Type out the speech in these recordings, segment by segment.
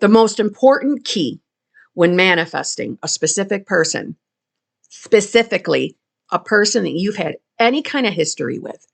The most important key when manifesting a specific person, specifically a person that you've had any kind of history with,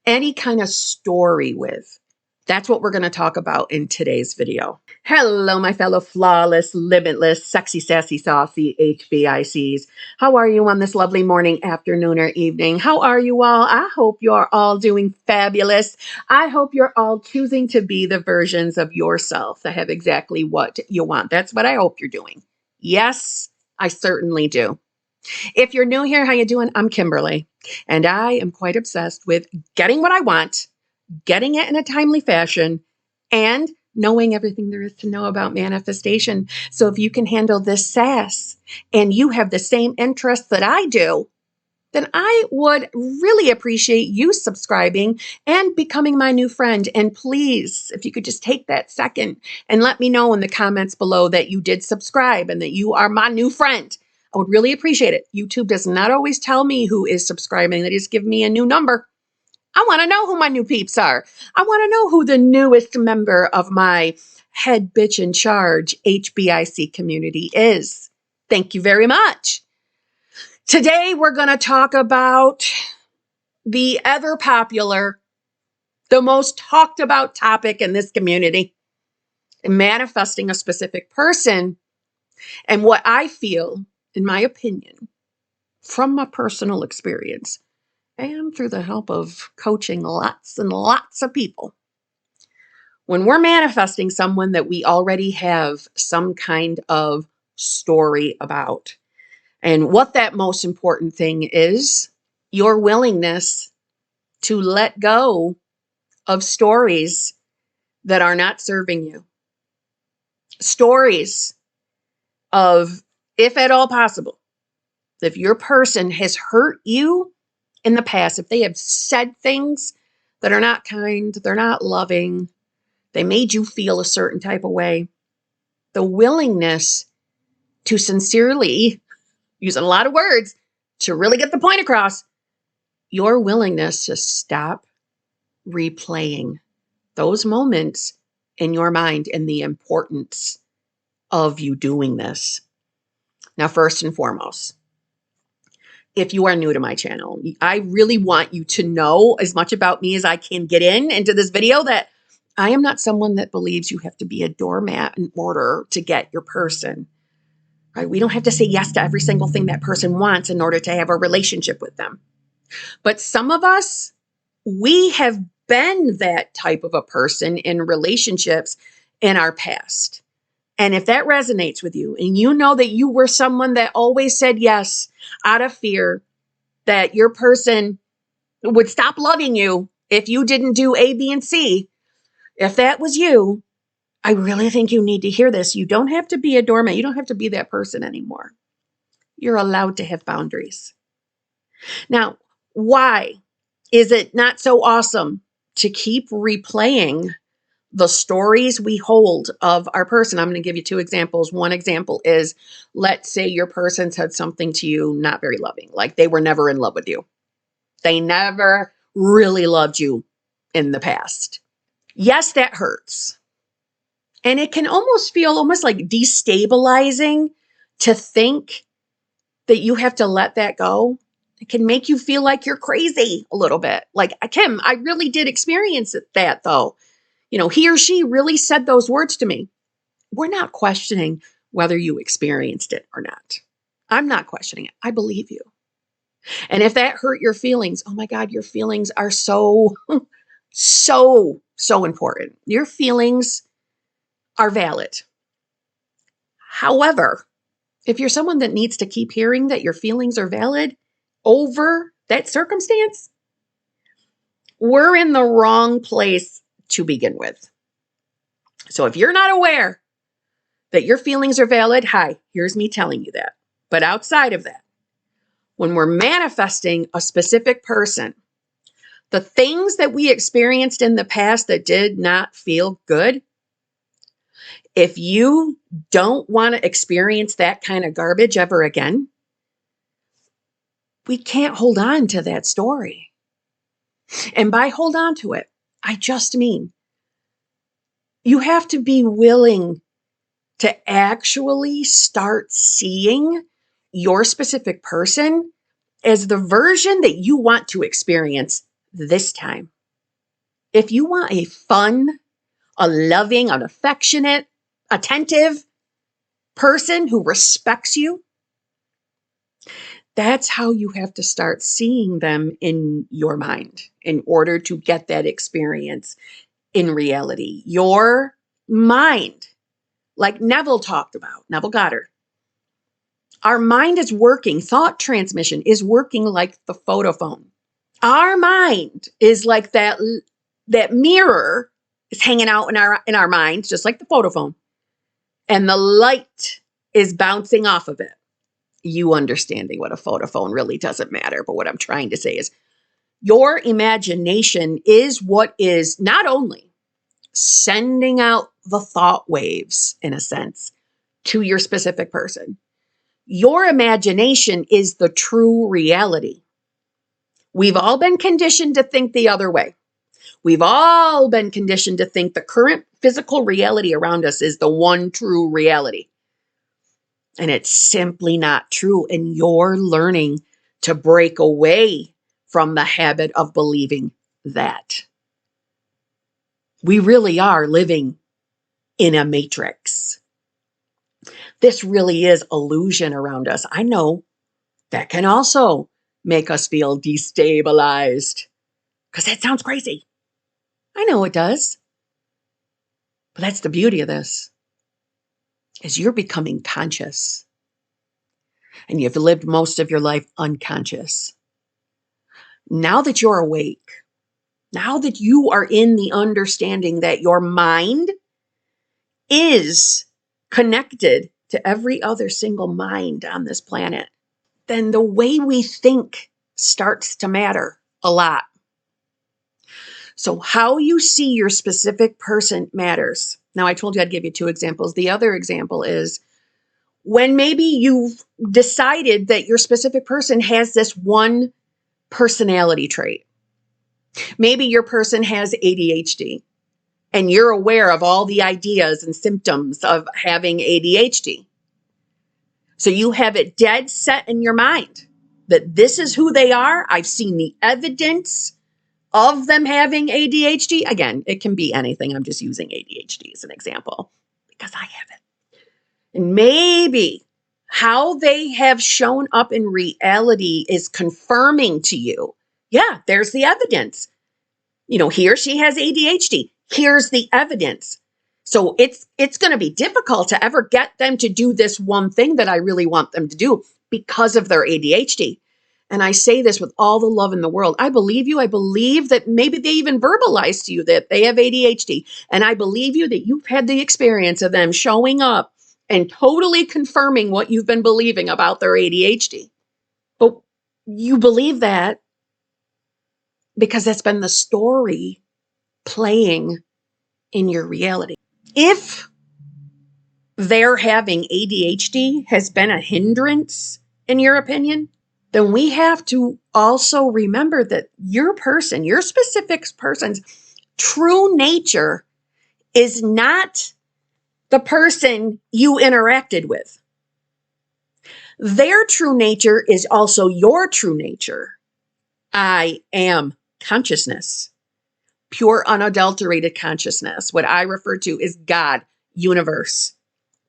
any kind of story with, that's what we're going to talk about in today's video. Hello, my fellow flawless, limitless, sexy, sassy, saucy HBICs. How are you on this lovely morning, afternoon, or evening? How are you all? I hope you're all doing fabulous. I hope you're all choosing to be the versions of yourself that have exactly what you want. That's what I hope you're doing. Yes, I certainly do. If you're new here, how you doing? I'm Kimberly, and I am quite obsessed with getting what I want, getting it in a timely fashion, and knowing everything there is to know about manifestation. So if you can handle this sass and you have the same interests that I do, then I would really appreciate you subscribing and becoming my new friend. And please, if you could just take that second and let me know in the comments below that you did subscribe and that you are my new friend. I would really appreciate it. YouTube does not always tell me who is subscribing. They just give me a new number. I want to know who my new peeps are. I want to know who the newest member of my head bitch in charge HBIC community is. Thank you very much. Today, we're going to talk about the ever popular, the most talked about topic in this community, manifesting a specific person, and what I feel, in my opinion, from my personal experience, and through the help of coaching lots and lots of people. When we're manifesting someone that we already have some kind of story about, and what that most important thing is, your willingness to let go of stories that are not serving you. Stories of, if at all possible, if your person has hurt you in the past, if they have said things that are not kind, they're not loving, they made you feel a certain type of way, the willingness to sincerely, using a lot of words to really get the point across, your willingness to stop replaying those moments in your mind and the importance of you doing this. Now, first and foremost, if you are new to my channel, I really want you to know as much about me as I can get into this video, that I am not someone that believes you have to be a doormat in order to get your person. Right? We don't have to say yes to every single thing that person wants in order to have a relationship with them. But some of us, we have been that type of a person in relationships in our past. And if that resonates with you, and you know that you were someone that always said yes out of fear that your person would stop loving you if you didn't do A, B, and C, if that was you, I really think you need to hear this. You don't have to be a doormat. You don't have to be that person anymore. You're allowed to have boundaries. Now, why is it not so awesome to keep replaying the stories we hold of our person? I'm going to give you two examples. One example is, let's say your person said something to you not very loving, like they were never in love with you. They never really loved you in the past. Yes, that hurts. And it can almost feel almost like destabilizing to think that you have to let that go. It can make you feel like you're crazy a little bit. Like, Kim, I really did experience that though. You know, he or she really said those words to me. We're not questioning whether you experienced it or not. I'm not questioning it. I believe you. And if that hurt your feelings, oh my God, your feelings are so important. Your feelings are valid. However, if you're someone that needs to keep hearing that your feelings are valid over that circumstance, we're in the wrong place to begin with. So if you're not aware that your feelings are valid, hi, here's me telling you that. But outside of that, when we're manifesting a specific person, the things that we experienced in the past that did not feel good, if you don't want to experience that kind of garbage ever again, we can't hold on to that story. And by hold on to it, I just mean you have to be willing to actually start seeing your specific person as the version that you want to experience this time. If you want a fun, a loving, an affectionate, attentive person who respects you, that's how you have to start seeing them in your mind in order to get that experience in reality. Your mind, like Neville talked about, Neville Goddard, our mind is working, thought transmission is working like the photophone. Our mind is like that mirror is hanging out in our mind, just like the photophone. And the light is bouncing off of it. You understanding what a photophone really doesn't matter. But what I'm trying to say is your imagination is what is not only sending out the thought waves, in a sense, to your specific person. Your imagination is the true reality. We've all been conditioned to think the other way. We've all been conditioned to think the current physical reality around us is the one true reality. And it's simply not true. And you're learning to break away from the habit of believing that. We really are living in a matrix. This really is illusion around us. I know that can also make us feel destabilized because that sounds crazy. I know it does. But that's the beauty of this, is you're becoming conscious. And you've lived most of your life unconscious. Now that you're awake, now that you are in the understanding that your mind is connected to every other single mind on this planet, then the way we think starts to matter a lot. So how you see your specific person matters. Now, I told you I'd give you 2 examples. The other example is when maybe you've decided that your specific person has this one personality trait. Maybe your person has ADHD and you're aware of all the ideas and symptoms of having ADHD. So you have it dead set in your mind that this is who they are. I've seen the evidence of them having ADHD. Again, it can be anything. I'm just using ADHD as an example because I have it. And maybe how they have shown up in reality is confirming to you, yeah, there's the evidence. He or she has ADHD. Here's the evidence. So it's going to be difficult to ever get them to do this one thing that I really want them to do because of their ADHD. And I say this with all the love in the world. I believe you. I believe that maybe they even verbalize to you that they have ADHD. And I believe you that you've had the experience of them showing up and totally confirming what you've been believing about their ADHD. But you believe that because that's been the story playing in your reality. If their having ADHD has been a hindrance, in your opinion, then we have to also remember that your person, your specific person's true nature is not the person you interacted with. Their true nature is also your true nature. I am consciousness, pure unadulterated consciousness. What I refer to is God, universe,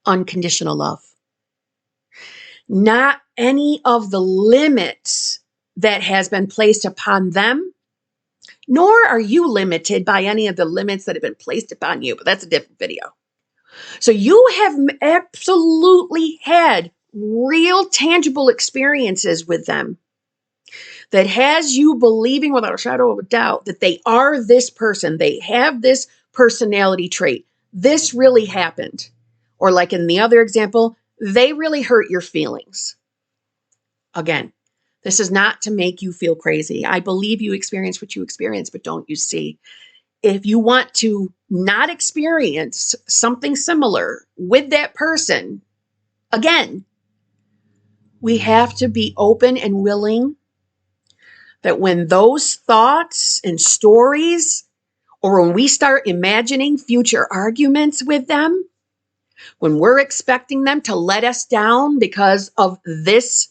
unconditional love. Not any of the limits that has been placed upon them, nor are you limited by any of the limits that have been placed upon you, but that's a different video. So you have absolutely had real tangible experiences with them that has you believing without a shadow of a doubt that they are this person. They have this personality trait. This really happened. Or like in the other example, they really hurt your feelings. Again, this is not to make you feel crazy. I believe you experience what you experience, but don't you see? If you want to not experience something similar with that person, again, we have to be open and willing that when those thoughts and stories, or when we start imagining future arguments with them, When we're expecting them to let us down because of this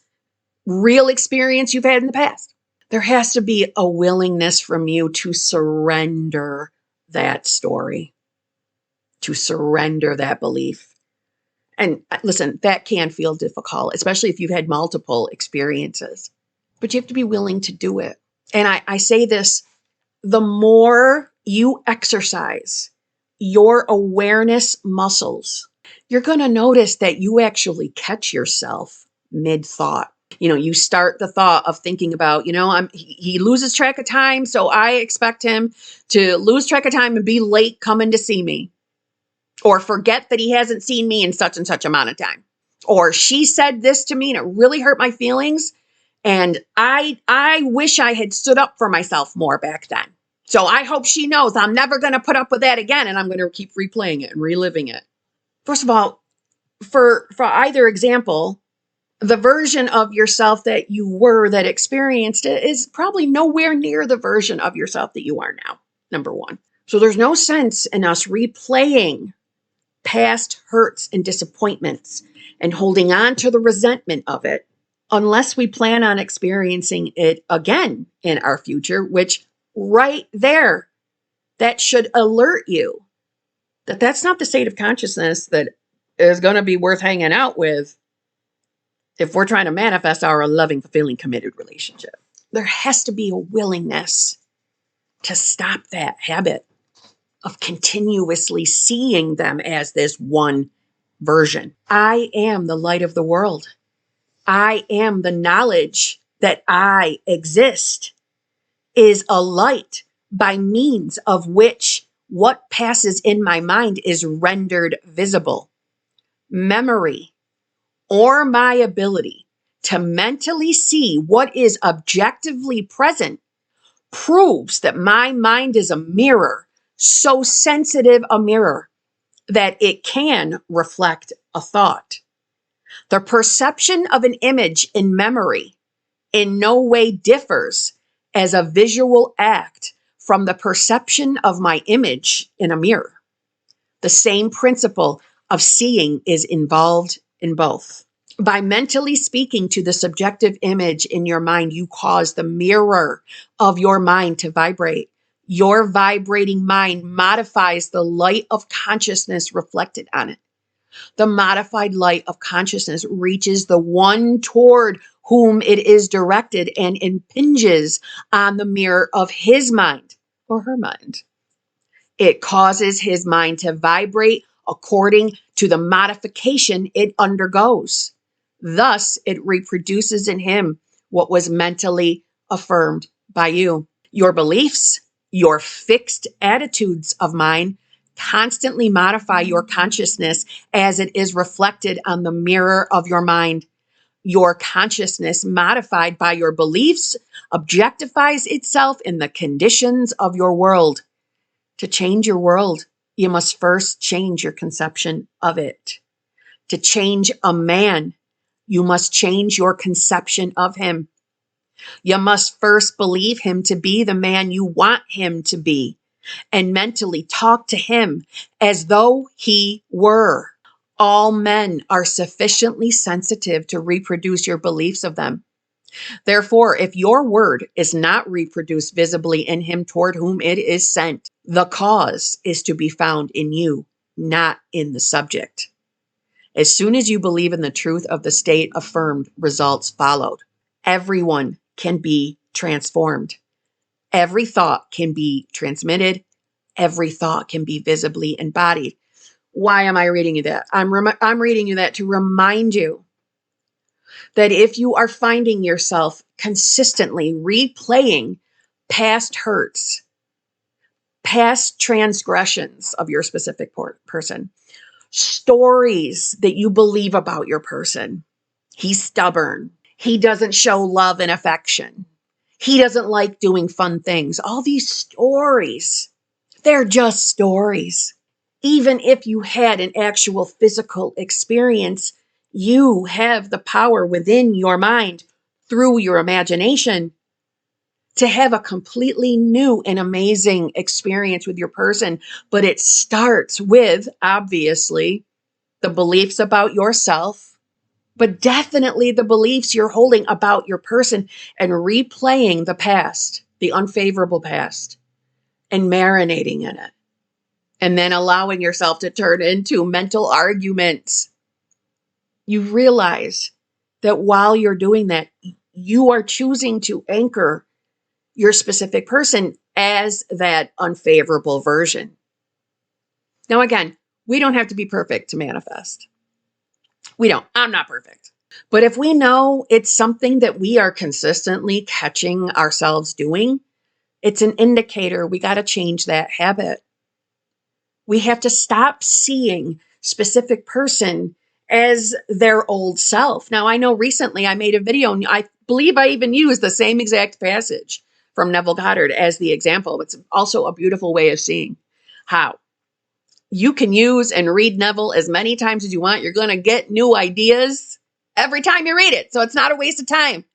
real experience you've had in the past, there has to be a willingness from you to surrender that story, to surrender that belief. And listen, that can feel difficult, especially if you've had multiple experiences, but you have to be willing to do it. And I say this, the more you exercise your awareness muscles, you're going to notice that you actually catch yourself mid-thought. You start the thought of thinking about, he loses track of time, so I expect him to lose track of time and be late coming to see me. Or forget that he hasn't seen me in such and such amount of time. Or she said this to me and it really hurt my feelings. And I wish I had stood up for myself more back then. So I hope she knows I'm never going to put up with that again. And I'm going to keep replaying it and reliving it. First of all, for either example, the version of yourself that you were that experienced it is probably nowhere near the version of yourself that you are now, number one. So there's no sense in us replaying past hurts and disappointments and holding on to the resentment of it unless we plan on experiencing it again in our future, which right there, that should alert you that that's not the state of consciousness that is going to be worth hanging out with if we're trying to manifest our loving, fulfilling, committed relationship. There has to be a willingness to stop that habit of continuously seeing them as this one version. I am the light of the world. I am the knowledge that I exist is a light by means of which what passes in my mind is rendered visible. Memory, or my ability to mentally see what is objectively present, proves that my mind is a mirror, so sensitive a mirror that it can reflect a thought. The perception of an image in memory in no way differs as a visual act from the perception of my image in a mirror. The same principle of seeing is involved in both. By mentally speaking to the subjective image in your mind, you cause the mirror of your mind to vibrate. Your vibrating mind modifies the light of consciousness reflected on it. The modified light of consciousness reaches the one toward whom it is directed and impinges on the mirror of his mind or her mind. It causes his mind to vibrate according to the modification it undergoes. Thus, it reproduces in him what was mentally affirmed by you. Your beliefs, your fixed attitudes of mind, constantly modify your consciousness as it is reflected on the mirror of your mind. Your consciousness, modified by your beliefs, objectifies itself in the conditions of your world. To change your world, you must first change your conception of it. To change a man, you must change your conception of him. You must first believe him to be the man you want him to be, and mentally talk to him as though he were. All men are sufficiently sensitive to reproduce your beliefs of them. Therefore, if your word is not reproduced visibly in him toward whom it is sent, the cause is to be found in you, not in the subject. As soon as you believe in the truth of the state affirmed, results followed. Everyone can be transformed. Every thought can be transmitted. Every thought can be visibly embodied. Why am I reading you that? I'm reading you that to remind you that if you are finding yourself consistently replaying past hurts, past transgressions of your specific person, stories that you believe about your person, he's stubborn, he doesn't show love and affection, he doesn't like doing fun things, all these stories, they're just stories. Even if you had an actual physical experience, you have the power within your mind through your imagination to have a completely new and amazing experience with your person. But it starts with, obviously, the beliefs about yourself, but definitely the beliefs you're holding about your person, and replaying the past, the unfavorable past, and marinating in it. And then allowing yourself to turn into mental arguments. You realize that while you're doing that, you are choosing to anchor your specific person as that unfavorable version. Now, again, we don't have to be perfect to manifest. We don't. I'm not perfect. But if we know it's something that we are consistently catching ourselves doing, it's an indicator we got to change that habit. We have to stop seeing specific person as their old self. Now, I know recently I made a video, and I believe I even used the same exact passage from Neville Goddard as the example. It's also a beautiful way of seeing how you can use and read Neville as many times as you want. You're going to get new ideas every time you read it. So it's not a waste of time.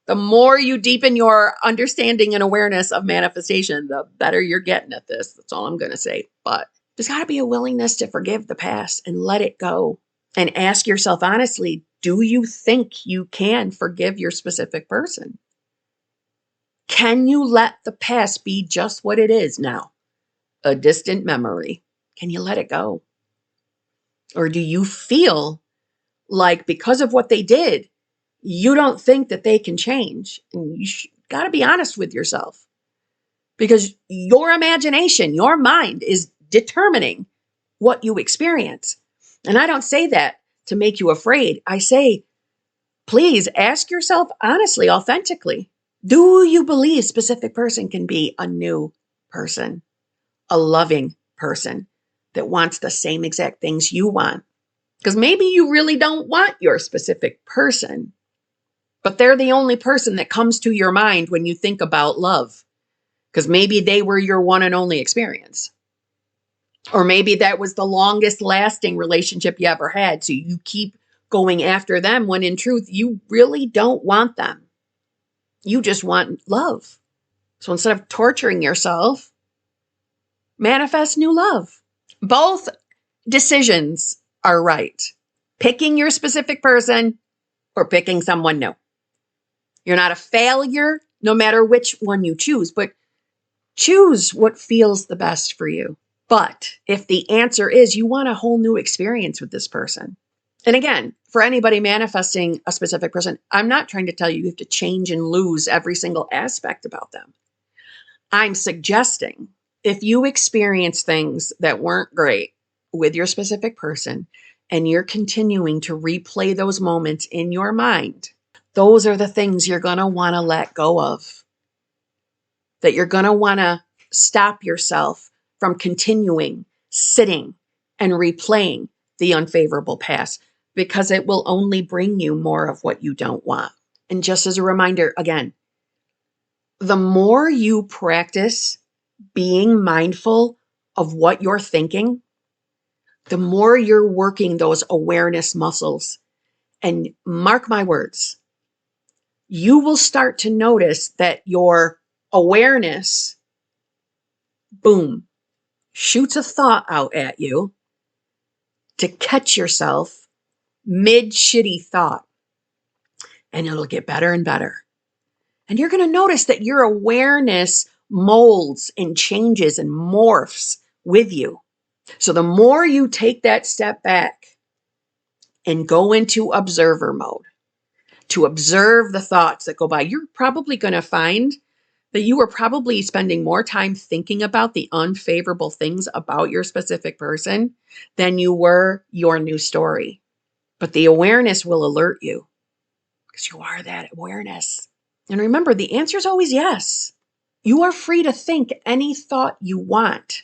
The more you deepen your understanding and awareness of manifestation, the better you're getting at this. That's all I'm going to say. But there's got to be a willingness to forgive the past and let it go. And ask yourself honestly, do you think you can forgive your specific person? Can you let the past be just what it is now? A distant memory. Can you let it go? Or do you feel like because of what they did, you don't think that they can change? And you got to be honest with yourself, because your imagination, your mind is determining what you experience. And I don't say that to make you afraid. I say, please ask yourself honestly, authentically, do you believe a specific person can be a new person, a loving person that wants the same exact things you want? Because maybe you really don't want your specific person, but they're the only person that comes to your mind when you think about love, because maybe they were your one and only experience. Or maybe that was the longest lasting relationship you ever had. So you keep going after them when in truth, you really don't want them. You just want love. So instead of torturing yourself, manifest new love. Both decisions are right. Picking your specific person or picking someone new. You're not a failure no matter which one you choose, but choose what feels the best for you. But if the answer is you want a whole new experience with this person, and again, for anybody manifesting a specific person, I'm not trying to tell you have to change and lose every single aspect about them. I'm suggesting if you experience things that weren't great with your specific person and you're continuing to replay those moments in your mind, those are the things you're going to want to let go of. That you're going to want to stop yourself from continuing, sitting, and replaying the unfavorable past, because it will only bring you more of what you don't want. And just as a reminder, again, the more you practice being mindful of what you're thinking, the more you're working those awareness muscles. And mark my words, you will start to notice that your awareness, boom, shoots a thought out at you to catch yourself mid-shitty thought. And it'll get better and better. And you're going to notice that your awareness molds and changes and morphs with you. So the more you take that step back and go into observer mode, to observe the thoughts that go by, you're probably going to find that you were probably spending more time thinking about the unfavorable things about your specific person than you were your new story. But the awareness will alert you because you are that awareness. And remember, the answer is always yes. You are free to think any thought you want,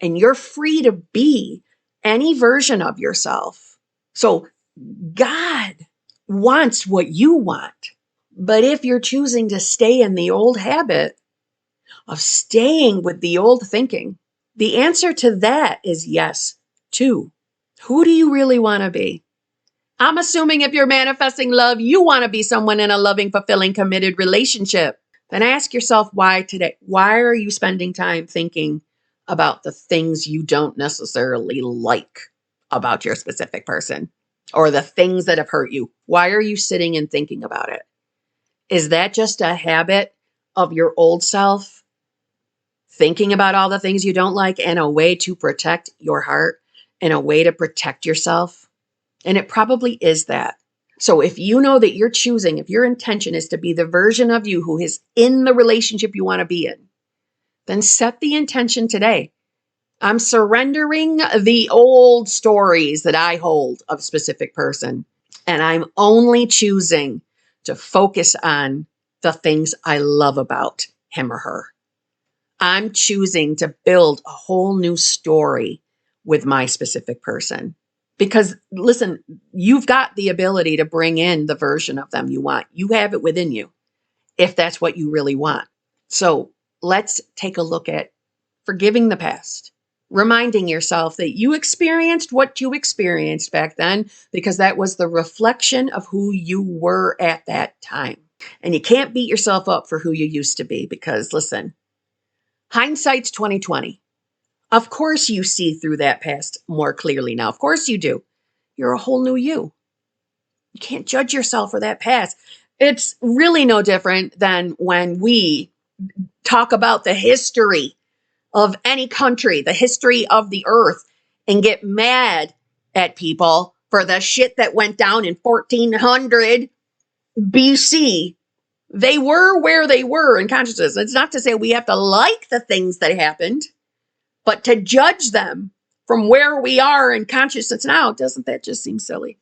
and you're free to be any version of yourself. So God wants what you want. But if you're choosing to stay in the old habit of staying with the old thinking, the answer to that is yes, too. Who do you really want to be? I'm assuming if you're manifesting love, you want to be someone in a loving, fulfilling, committed relationship. Then ask yourself why today. Why are you spending time thinking about the things you don't necessarily like about your specific person or the things that have hurt you? Why are you sitting and thinking about it? Is that just a habit of your old self thinking about all the things you don't like and a way to protect your heart and a way to protect yourself? And it probably is that. So if you know that you're choosing, if your intention is to be the version of you who is in the relationship you want to be in, then set the intention today. I'm surrendering the old stories that I hold of a specific person, and I'm only choosing to focus on the things I love about him or her. I'm choosing to build a whole new story with my specific person. Because listen, you've got the ability to bring in the version of them you want. You have it within you if that's what you really want. So let's take a look at forgiving the past, reminding yourself that you experienced what you experienced back then because that was the reflection of who you were at that time. And you can't beat yourself up for who you used to be because listen, hindsight's 2020. Of course you see through that past more clearly now. Of course you do. You're a whole new you. You can't judge yourself for that past. It's really no different than when we talk about the history of any country, the history of the earth, and get mad at people for the shit that went down in 1400 BC. They were where they were in consciousness. It's not to say we have to like the things that happened, but to judge them from where we are in consciousness now, doesn't that just seem silly?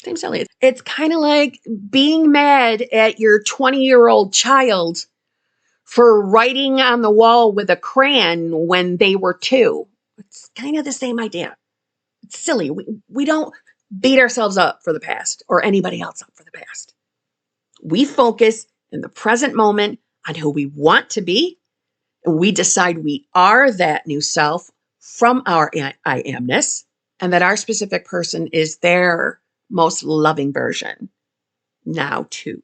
Seems silly. It's kind of like being mad at your 20-year-old child for writing on the wall with a crayon when they were 2. It's kind of the same idea. It's silly. We don't beat ourselves up for the past or anybody else up for the past. We focus in the present moment on who we want to be, and we decide we are that new self from our I amness, and that our specific person is their most loving version now too.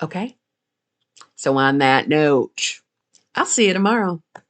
Okay? So on that note, I'll see you tomorrow.